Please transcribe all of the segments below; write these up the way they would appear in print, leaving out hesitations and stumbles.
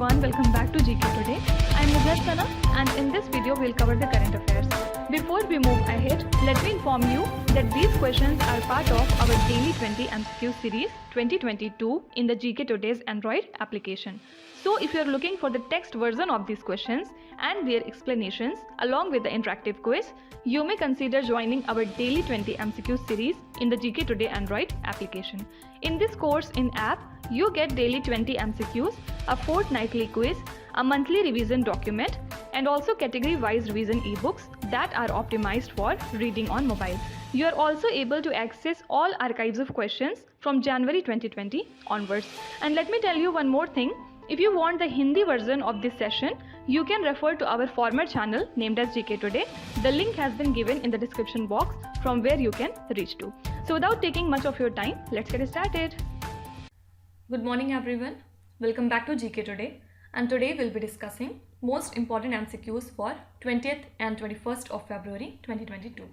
everyone, welcome back to GK Today. I am Nidhar and in this video we'll cover the current affairs. Before we move ahead, let me inform you that these questions are part of our Daily 20 MCQ series 2022 in the GK Today's Android application. So if you are looking for the text version of these questions and their explanations along with the interactive quiz, you may consider joining our Daily 20 MCQ series in the GK Today Android application. In this course in app, you get daily 20 MCQs, a fortnightly quiz, a monthly revision document, and also category-wise revision e-books that are optimized for reading on mobile. You are also able to access all archives of questions from January 2020 onwards. And let me tell you one more thing. If you want the Hindi version of this session, you can refer to our former channel named as GK Today. The link has been given in the description box from where you can reach to. So without taking much of your time, let's get started. Good morning everyone. Welcome back to GK Today. And today we'll be discussing most important MCQs for 20th and 21st of February 2022.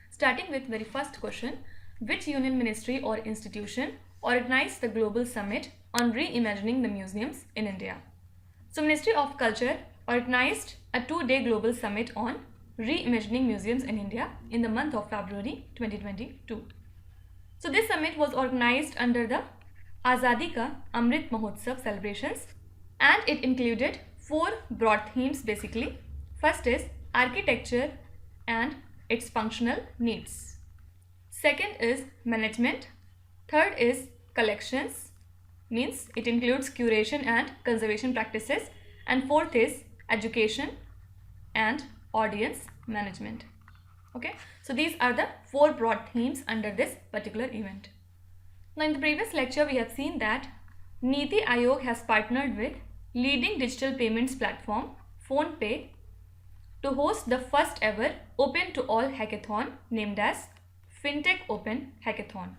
Starting with very first question, which union ministry or institution organized the global summit on reimagining the museums in India? So Ministry of Culture organized a 2-day global summit on reimagining museums in India in the month of February 2022. So this summit was organized under the Azadi Ka Amrit Mahotsav celebrations, and it included 4 broad themes basically. First is architecture and its functional needs. Second is management. Third is collections, means it includes curation and conservation practices. And fourth is education and audience management. Okay, so these are the 4 broad themes under this particular event. Now in the previous lecture we have seen that Niti Aayog has partnered with leading digital payments platform PhonePe to host the first ever open to all hackathon named as FinTech Open Hackathon.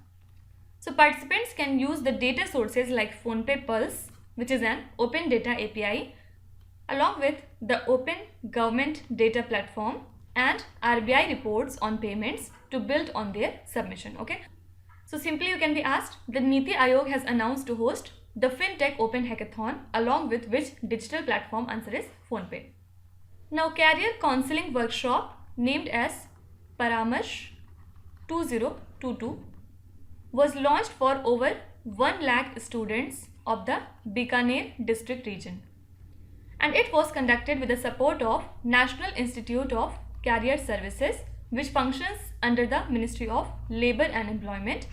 So participants can use the data sources like PhonePe Pulse, which is an open data API, along with the Open Government Data Platform and RBI reports on payments to build on their submission. Okay. So simply you can be asked that Niti Aayog has announced to host the FinTech Open Hackathon, along with which digital platform? Answer is PhonePe. Now career counseling workshop named as Paramarsh 2022 was launched for over 1 lakh students of the Bikaner district region, and it was conducted with the support of National Institute of Career Services, which functions under the Ministry of Labour and Employment.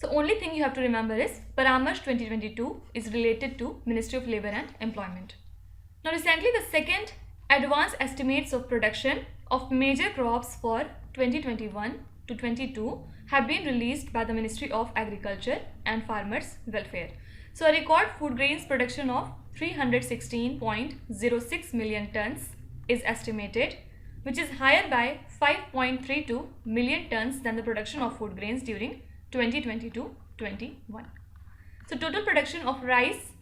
So only thing you have to remember is Paramarsh 2022 is related to Ministry of Labour and Employment. Now recently the second advanced estimates of production of major crops for 2021 to 22 have been released by the Ministry of Agriculture and Farmers Welfare. So a record food grains production of 316.06 million tons is estimated, which is higher by 5.32 million tons than the production of food grains during 2020-21. So total production of rice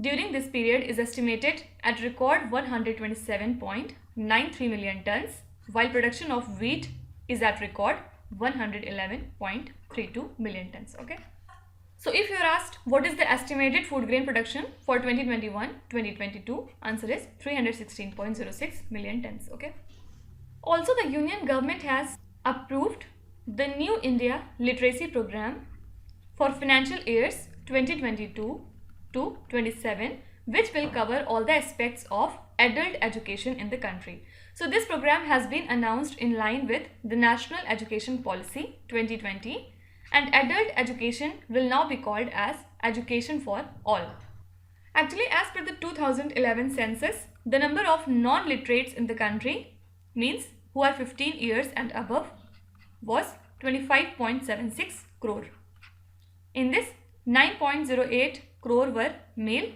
during this period is estimated at record 127.93 million tons, while production of wheat is at record 111.32 million tons. Okay. So if you are asked what is the estimated food grain production for 2021-2022, answer is 316.06 million tons. Okay. Also the Union government has approved the New India Literacy Program for financial years 2022 to 27, which will cover all the aspects of adult education in the country. So this program has been announced in line with the National Education Policy 2020, and adult education will now be called as Education for All. Actually, as per the 2011 census, the number of non-literates in the country, means who are 15 years and above, was 25.76 crore. In this, 9.08 crore were male,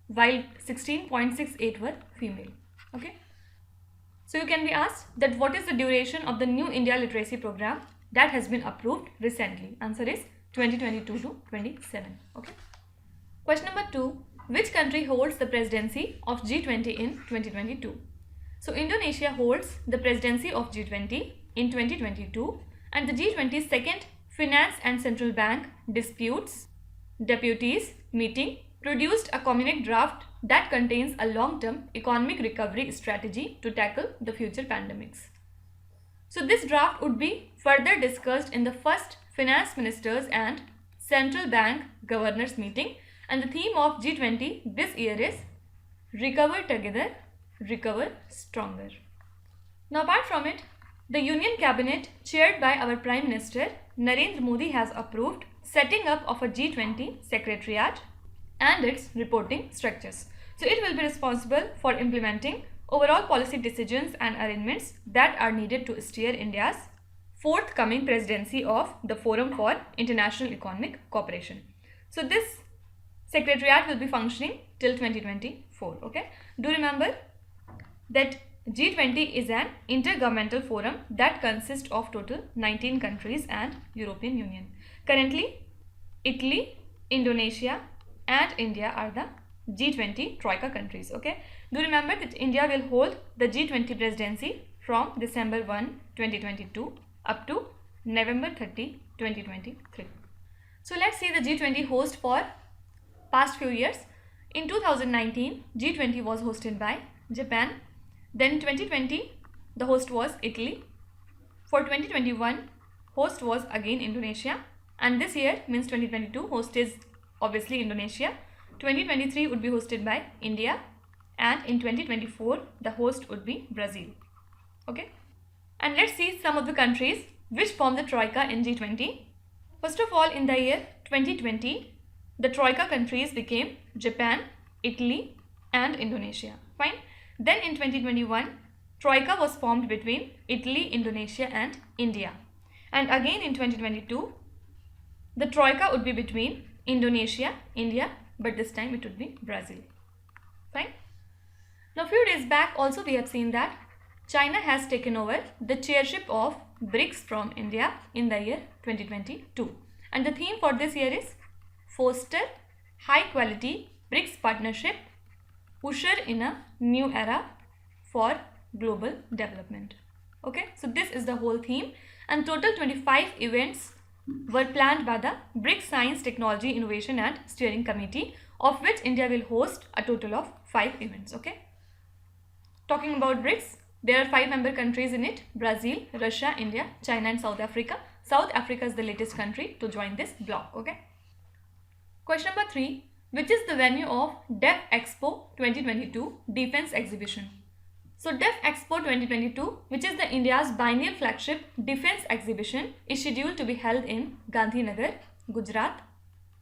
while 16.68 were female. Okay. So you can be asked that what is the duration of the New India Literacy Program that has been approved recently? Answer is 2022 to 27. Okay. Question number 2. Which country holds the presidency of G20 in 2022? So Indonesia holds the presidency of G20 in 2022, and the G20's second Finance and Central Bank Disputes Deputies meeting produced a common draft that contains a long-term economic recovery strategy to tackle the future pandemics. So this draft would be further discussed in the first Finance Ministers and Central Bank Governors meeting, and the theme of G20 this year is Recover Together, Recover Stronger. Now apart from it, the Union Cabinet chaired by our Prime Minister Narendra Modi has approved setting up of a G20 Secretariat and its reporting structures. So it will be responsible for implementing overall policy decisions and arrangements that are needed to steer India's forthcoming presidency of the Forum for International Economic Cooperation. So this Secretariat will be functioning till 2024. Okay. Do remember that G20 is an intergovernmental forum that consists of total 19 countries and European Union. Currently, Italy, Indonesia and India are the G20 Troika countries. Okay. Do remember that India will hold the G20 presidency from December 1, 2022 up to November 30, 2023. So let's see the G20 host for past few years. In 2019, G20 was hosted by Japan. Then 2020, the host was Italy. For 2021, host was again Indonesia. And this year, means 2022, host is obviously Indonesia. 2023 would be hosted by India. And in 2024, the host would be Brazil. Okay. And let's see some of the countries which form the Troika in G20. First of all, in the year 2020, the Troika countries became Japan, Italy and Indonesia. Fine. Then in 2021, Troika was formed between Italy, Indonesia and India. And again in 2022, the Troika would be between Indonesia, India, but this time it would be Brazil. Fine. Now few days back also we have seen that China has taken over the chairship of BRICS from India in the year 2022. And the theme for this year is Foster High Quality BRICS Partnership, Usher in a New Era for Global Development. Okay, so this is the whole theme, and total 25 events were planned by the BRICS Science, Technology, Innovation and Steering Committee, of which India will host a total of 5 events. Okay. Talking about BRICS, there are 5 member countries in it: Brazil, Russia, India, China and South Africa. South Africa is the latest country to join this bloc. Okay. Question number 3. Which is the venue of DefExpo 2022 Defense Exhibition? So DefExpo 2022, which is the India's biennial flagship defense exhibition, is scheduled to be held in Gandhinagar, Gujarat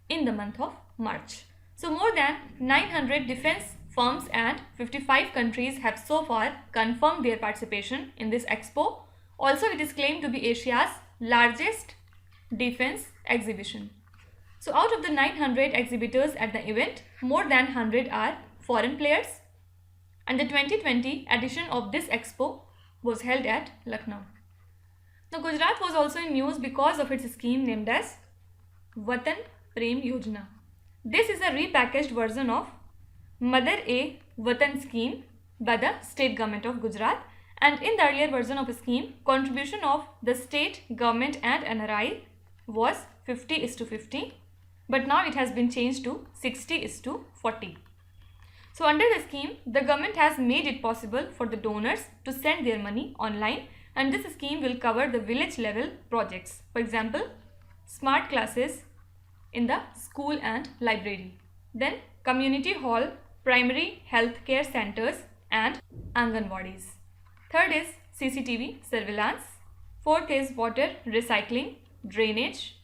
in the month of March. So more than 900 defense firms and 55 countries have so far confirmed their participation in this expo. Also, it is claimed to be Asia's largest defense exhibition. So out of the 900 exhibitors at the event, more than 100 are foreign players. And the 2020 edition of this expo was held at Lucknow. Now Gujarat was also in news because of its scheme named as Vatan Prem Yojana. This is a repackaged version of Mother A Vatan scheme by the state government of Gujarat, and in the earlier version of the scheme, contribution of the state government and NRI was 50:50, but now it has been changed to 60:40. So under the scheme, the government has made it possible for the donors to send their money online, and this scheme will cover the village level projects. For example, smart classes in the school and library. Then community hall, primary health care centers and Anganwadis. Third is CCTV surveillance. Fourth is water recycling, drainage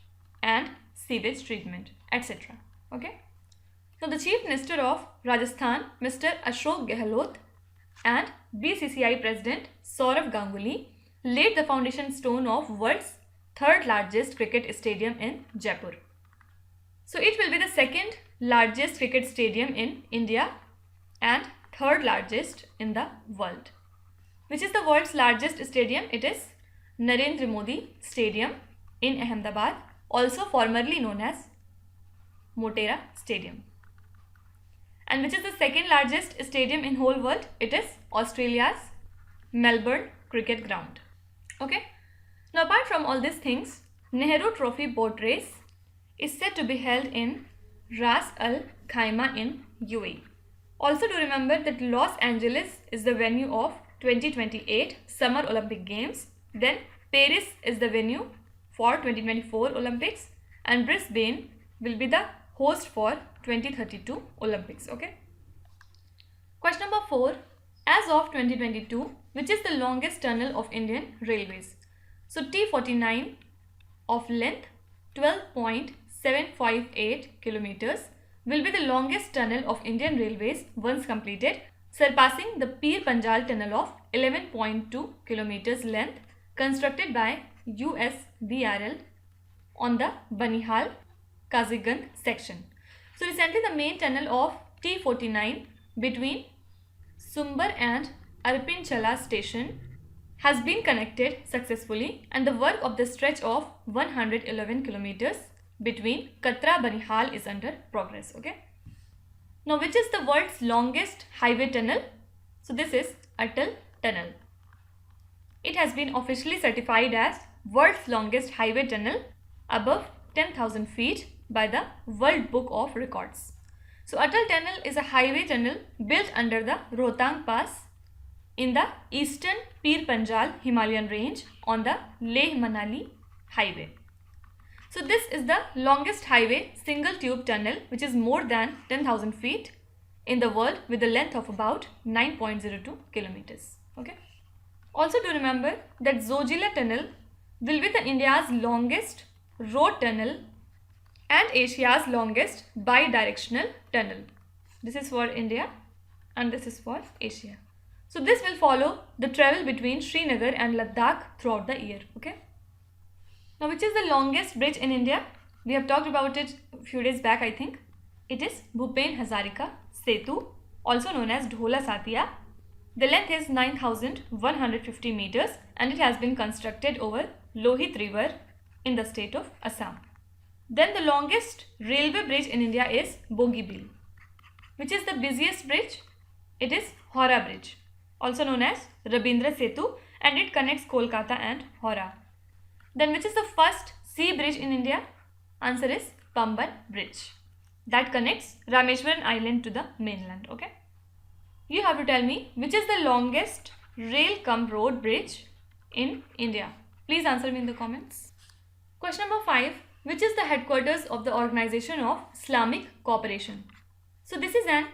and sewage treatment, etc. Okay. So the Chief Minister of Rajasthan, Mr. Ashok Gehlot, and BCCI President Saurav Ganguly laid the foundation stone of world's third largest cricket stadium in Jaipur. So it will be the second largest cricket stadium in India and third largest in the world. Which is the world's largest stadium? It is Narendra Modi Stadium in Ahmedabad, also formerly known as Motera Stadium. And which is the second largest stadium in whole world? It is Australia's Melbourne Cricket Ground. Okay. Now apart from all these things, Nehru Trophy boat race is said to be held in Ras Al Khaimah in UAE. Also do remember that Los Angeles is the venue of 2028 Summer Olympic Games. Then Paris is the venue for 2024 Olympics, and Brisbane will be the host for 2032 Olympics. Okay. Question number 4. As of 2022, which is the longest tunnel of Indian Railways? So T49 of length 12.758 kilometers will be the longest tunnel of Indian Railways once completed, surpassing the Pir Panjal tunnel of 11.2 kilometers length constructed by USBRL on the Banihal Kazigand section. So recently the main tunnel of T49 between Sumbar and Arpinchala station has been connected successfully, and the work of the stretch of 111 kilometers between Katra Banihal is under progress. Okay. Now, which is the world's longest highway tunnel? So this is Atal Tunnel. It has been officially certified as world's longest highway tunnel above 10,000 feet by the World Book of Records. So Atal Tunnel is a highway tunnel built under the Rohtang Pass in the eastern Pir Panjal Himalayan range on the Leh-Manali highway. So this is the longest highway single tube tunnel which is more than 10,000 feet in the world with a length of about 9.02 kilometers. Okay. Also do remember that Zojila Tunnel will be the India's longest road tunnel and Asia's longest bi-directional tunnel. This is for India and this is for Asia. So this will follow the travel between Srinagar and Ladakh throughout the year. Okay. Now, which is the longest bridge in India? We have talked about it a few days back, I think. It is Bhupen Hazarika Setu, also known as Dhola Satia. The length is 9,150 meters and it has been constructed over Lohit River in the state of Assam. Then the longest railway bridge in India is Bogibeel. Which is the busiest bridge? It is Howrah Bridge, also known as Rabindra Setu, and it connects Kolkata and Howrah. Then which is the first sea bridge in India? Answer is Pamban Bridge. That connects Rameshwaram Island to the mainland. Okay. You have to tell me which is the longest rail cum road bridge in India. Please answer me in the comments. Question number 5. Which is the headquarters of the Organization of Islamic Cooperation? So this is an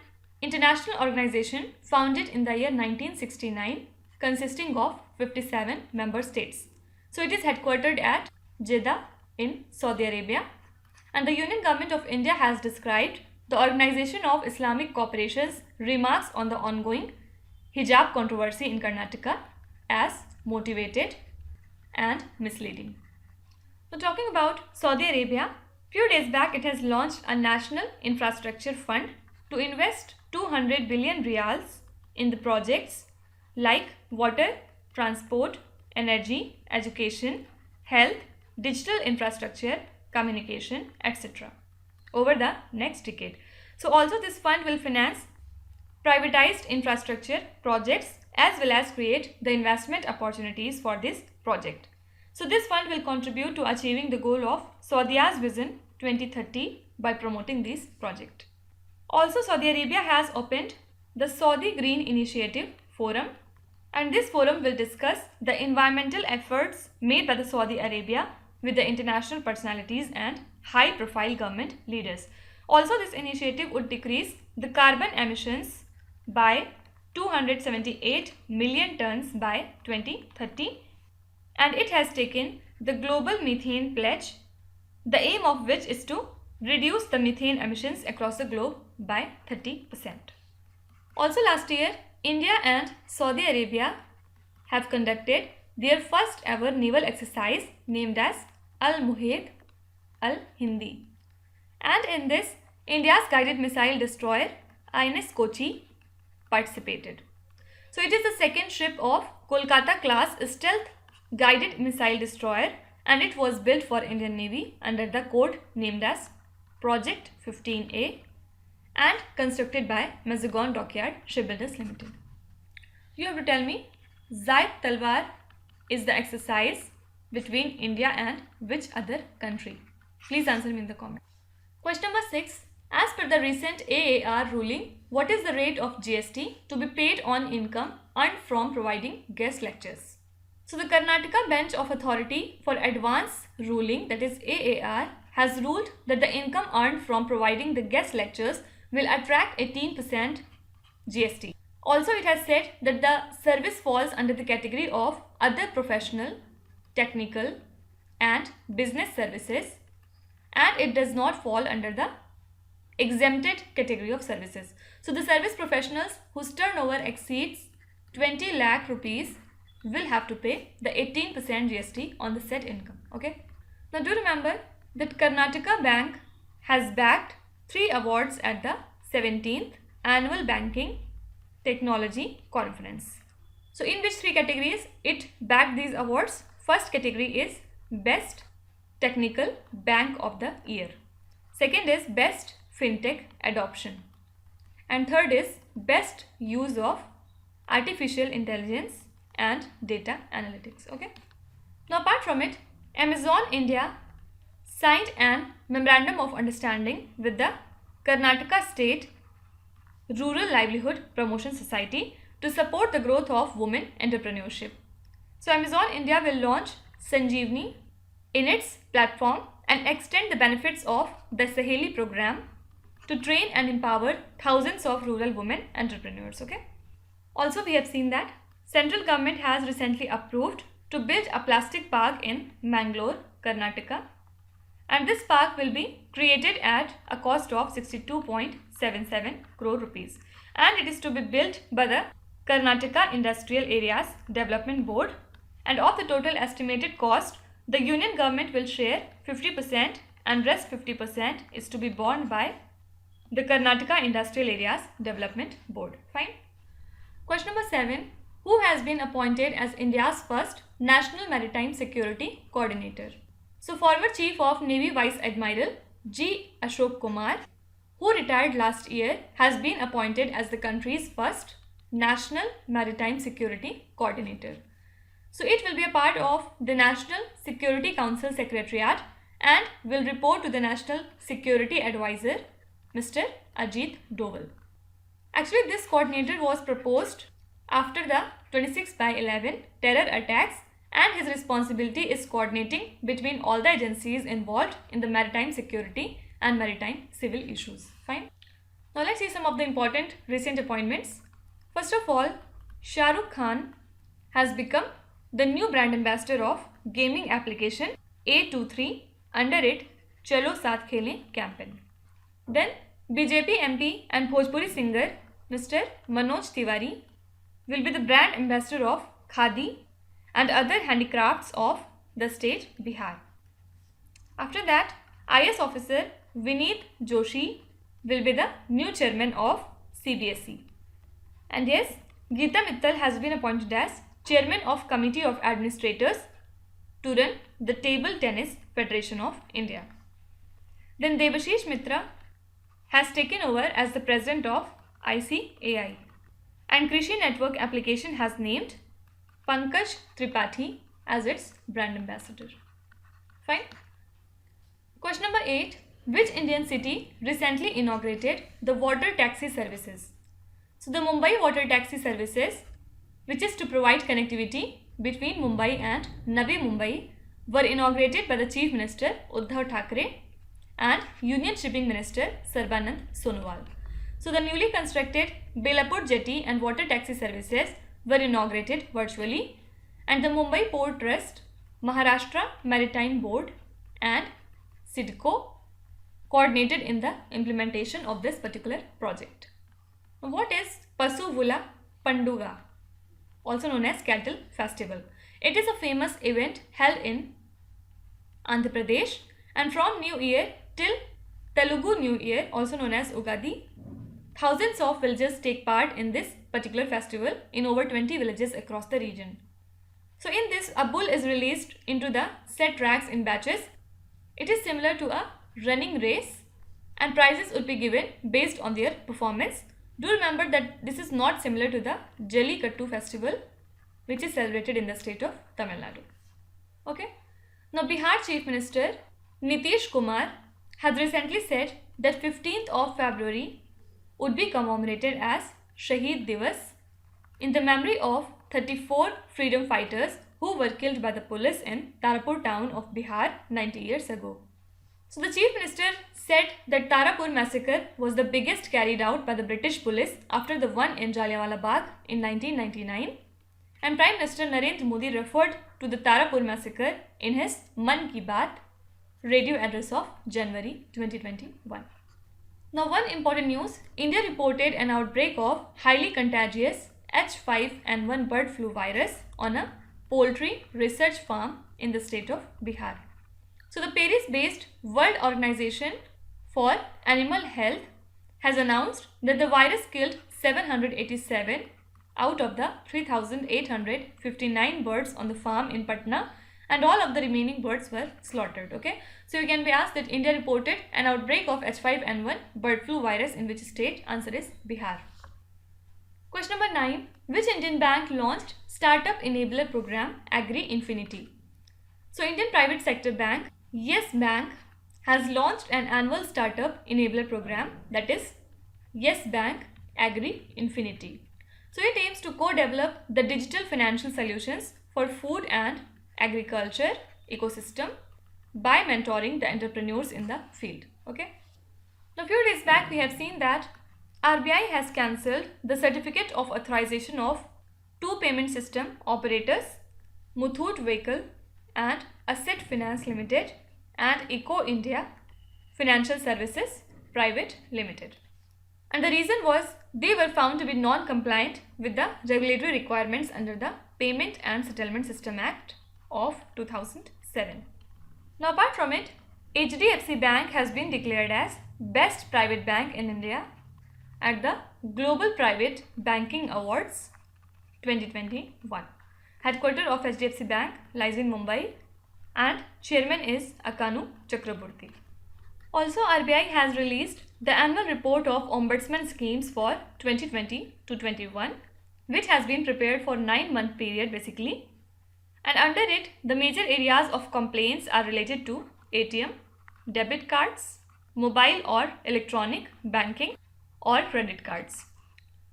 international organization founded in the year 1969 consisting of 57 member states. So it is headquartered at Jeddah in Saudi Arabia, and the Union Government of India has described the Organization of Islamic Cooperation's remarks on the ongoing hijab controversy in Karnataka as motivated and misleading. So talking about Saudi Arabia, few days back it has launched a national infrastructure fund to invest 200 billion riyals in the projects like water, transport, energy, education, health, digital infrastructure, communication, etc. over the next decade. So also this fund will finance privatized infrastructure projects as well as create the investment opportunities for this project. So this fund will contribute to achieving the goal of Saudia's Vision 2030 by promoting this project. Also, Saudi Arabia has opened the Saudi Green Initiative Forum, and this forum will discuss the environmental efforts made by the Saudi Arabia with the international personalities and high-profile government leaders. Also, this initiative would decrease the carbon emissions by 278 million tons by 2030, and it has taken the global methane pledge, the aim of which is to reduce the methane emissions across the globe by 30%. Also last year, India and Saudi Arabia have conducted their first ever naval exercise named as Al-Muhaid Al-Hindi. And in this, India's guided missile destroyer INS Kochi participated. So it is the second ship of Kolkata class stealth guided missile destroyer, and it was built for Indian Navy under the code named as Project 15A and constructed by Mazagon Dockyard Shipbuilders Limited. You have to tell me Zaid Talwar is the exercise between India and which other country? Please answer me in the comments. Question number 6. As per the recent AAR ruling, what is the rate of GST to be paid on income earned from providing guest lectures? So the Karnataka Bench of Authority for Advance Ruling, that is AAR, has ruled that the income earned from providing the guest lectures will attract 18% GST. Also, it has said that the service falls under the category of other professional, technical and business services, and it does not fall under the exempted category of services. So the service professionals whose turnover exceeds 20 lakh rupees will have to pay the 18% GST on the said income. Okay. Now do remember that Karnataka Bank has backed 3 awards at the 17th Annual Banking Technology Conference. So in which 3 categories it backed these awards? First category is Best Technical Bank of the Year. Second is Best FinTech Adoption. And third is Best Use of Artificial Intelligence and Data Analytics. Okay. Now apart from it, Amazon India signed an Memorandum of Understanding with the Karnataka State Rural Livelihood Promotion Society to support the growth of women entrepreneurship. So Amazon India will launch Sanjeevani in its platform and extend the benefits of the Saheli program to train and empower thousands of rural women entrepreneurs. Okay. Also, we have seen that central government has recently approved to build a plastic park in Mangalore, Karnataka, and this park will be created at a cost of 62.77 crore rupees, and it is to be built by the Karnataka Industrial Areas Development Board, and of the total estimated cost, the union government will share 50% and rest 50% is to be borne by the Karnataka Industrial Areas Development Board. Fine. Question number 7. Who has been appointed as India's first National Maritime Security Coordinator? So former Chief of Navy Vice Admiral G. Ashok Kumar, who retired last year, has been appointed as the country's first National Maritime Security Coordinator. So it will be a part of the National Security Council Secretariat and will report to the National Security Advisor, Mr. Ajit Doval. Actually, this coordinator was proposed after the 26/11 terror attacks, and his responsibility is coordinating between all the agencies involved in the maritime security and maritime civil issues. Fine. Now let's see some of the important recent appointments. First of all, Shah Rukh Khan has become the new brand ambassador of gaming application A23 under it Chalo Saath Khele campaign. Then BJP MP and Bhojpuri singer Mr. Manoj Tiwari will be the brand ambassador of Khadi and other handicrafts of the state Bihar. After that, IS officer Vineet Joshi will be the new chairman of CBSE. And yes, Geeta Mittal has been appointed as chairman of Committee of Administrators to run the Table Tennis Federation of India. Then Debashish Mitra has taken over as the president of ICAI, and Krishi Network Application has named Pankaj Tripathi as its brand ambassador. Fine. Question number 8. Which Indian city recently inaugurated the water taxi services? So the Mumbai Water Taxi Services, which is to provide connectivity between Mumbai and Navi Mumbai, were inaugurated by the Chief Minister Uddhav Thackeray and Union Shipping Minister Sarbanand Sonowal. So the newly constructed Belapur Jetty and water taxi services were inaugurated virtually, and the Mumbai Port Trust, Maharashtra Maritime Board and CIDCO coordinated in the implementation of this particular project. What is Pasuvula Panduga, also known as Cattle Festival? It is a famous event held in Andhra Pradesh, and from New Year till Telugu New Year, also known as Ugadi, thousands of villagers take part in this particular festival in over 20 villages across the region. So in this, a bull is released into the set tracks in batches. It is similar to a running race, and prizes would be given based on their performance. Do remember that this is not similar to the Jallikattu festival, which is celebrated in the state of Tamil Nadu. Okay. Now Bihar Chief Minister Nitish Kumar has recently said that 15th of February would be commemorated as Shaheed Divas in the memory of 34 freedom fighters who were killed by the police in Tarapur town of Bihar 90 years ago. So the Chief Minister said that Tarapur massacre was the biggest carried out by the British police after the one in Jallianwala Bagh in 1999, and Prime Minister Narendra Modi referred to the Tarapur massacre in his Man Ki Baat radio address of January 2021. Now, one important news, India reported an outbreak of highly contagious H5N1 bird flu virus on a poultry research farm in the state of Bihar. So the Paris-based World Organization for Animal Health has announced that the virus killed 787 out of the 3,859 birds on the farm in Patna, and all of the remaining birds were slaughtered. Okay, so you can be asked that India reported an outbreak of H5N1 bird flu virus in which state? Answer is Bihar. Question number 9. Which Indian bank launched Startup Enabler Program Agri Infinity? So Indian private sector bank Yes Bank has launched an annual Startup Enabler Program, that is Yes Bank Agri Infinity. So it aims to co-develop the digital financial solutions for food and agriculture ecosystem by mentoring the entrepreneurs in the field. Okay. Now, few days back we have seen that RBI has cancelled the certificate of authorization of two payment system operators, Muthoot Vehicle and Asset Finance Limited and Eco India Financial Services Private Limited. And the reason was they were found to be non-compliant with the regulatory requirements under the Payment and Settlement System Act of 2007. Now, apart from it, HDFC Bank has been declared as Best Private Bank in India at the Global Private Banking Awards 2021. Headquarters of HDFC Bank lies in Mumbai and chairman is Akanu Chakraborty. Also, RBI has released the annual report of Ombudsman schemes for 2020 to 21, which has been prepared for 9-month period basically. And under it, the major areas of complaints are related to ATM, debit cards, mobile or electronic banking or credit cards.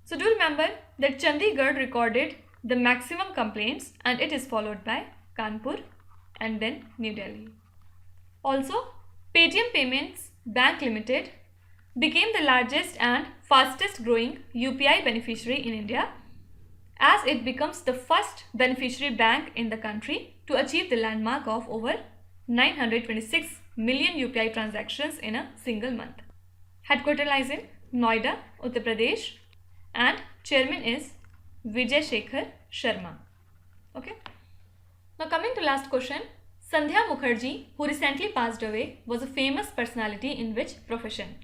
So do remember that Chandigarh recorded the maximum complaints and it is followed by Kanpur and then New Delhi. Also, Paytm Payments Bank Limited became the largest and fastest growing UPI beneficiary in India, as it becomes the first beneficiary bank in the country to achieve the landmark of over 926 million UPI transactions in a single month. Headquarters lies in Noida, Uttar Pradesh, and chairman is Vijay Shekhar Sharma. Okay. Now coming to last question, Sandhya Mukherjee, who recently passed away, was a famous personality in which profession?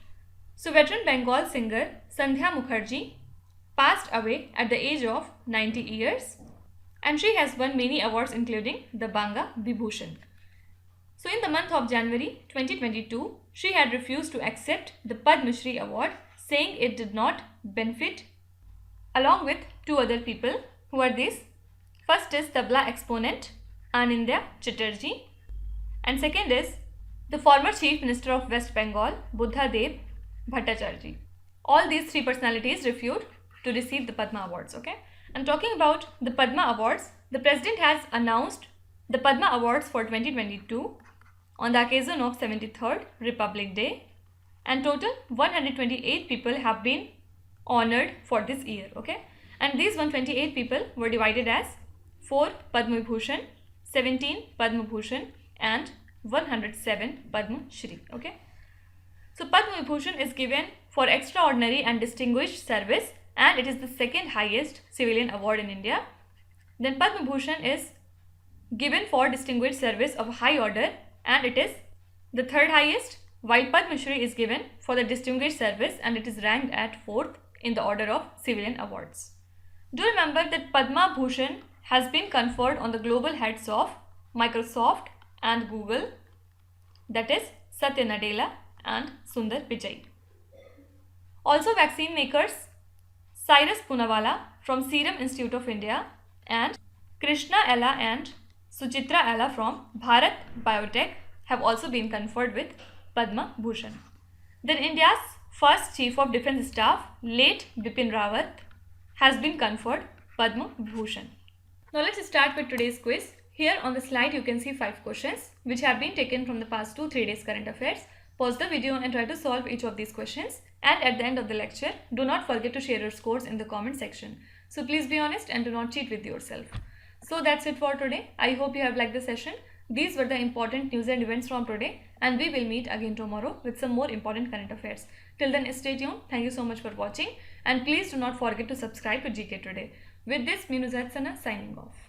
So veteran Bengal singer Sandhya Mukherjee passed away at the age of 90 years and she has won many awards including the Banga Vibhushan. So in the month of January 2022, she had refused to accept the Padma Shri award, saying it did not benefit, along with two other people. Who are these? First is tabla exponent Anindya Chatterjee and second is the former Chief Minister of West Bengal Buddha Dev Bhattacharjee. All these three personalities refused to receive the Padma Awards. Okay, and talking about the Padma Awards, the President has announced the Padma Awards for 2022 on the occasion of 73rd Republic Day, and total 128 people have been honored for this year. Okay, and these 128 people were divided as 4 Padma Vibhushan, 17 Padma Bhushan and 107 Padma Shri. Okay, so Padma Vibhushan is given for extraordinary and distinguished service and it is the second highest civilian award in India. Then Padma Bhushan is given for distinguished service of high order and it is the third highest, while Padma Shri is given for the distinguished service and it is ranked at 4th in the order of civilian awards. Do remember that Padma Bhushan has been conferred on the global heads of Microsoft and Google, that is Satya Nadella and Sundar Pichai. Also vaccine makers Cyrus Poonawalla from Serum Institute of India and Krishna Ella and Suchitra Ella from Bharat Biotech have also been conferred with Padma Bhushan. Then India's first Chief of Defence Staff, late Bipin Rawat, has been conferred Padma Bhushan. Now let's start with today's quiz. Here on the slide you can see 5 questions which have been taken from the past 2-3 days current affairs. Pause the video and try to solve each of these questions. And at the end of the lecture, do not forget to share your scores in the comment section. So please be honest and do not cheat with yourself. So that's it for today. I hope you have liked the session. These were the important news and events from today, and we will meet again tomorrow with some more important current affairs. Till then, stay tuned. Thank you so much for watching, and please do not forget to subscribe to GK Today. With this, me Nuzhat Sana signing off.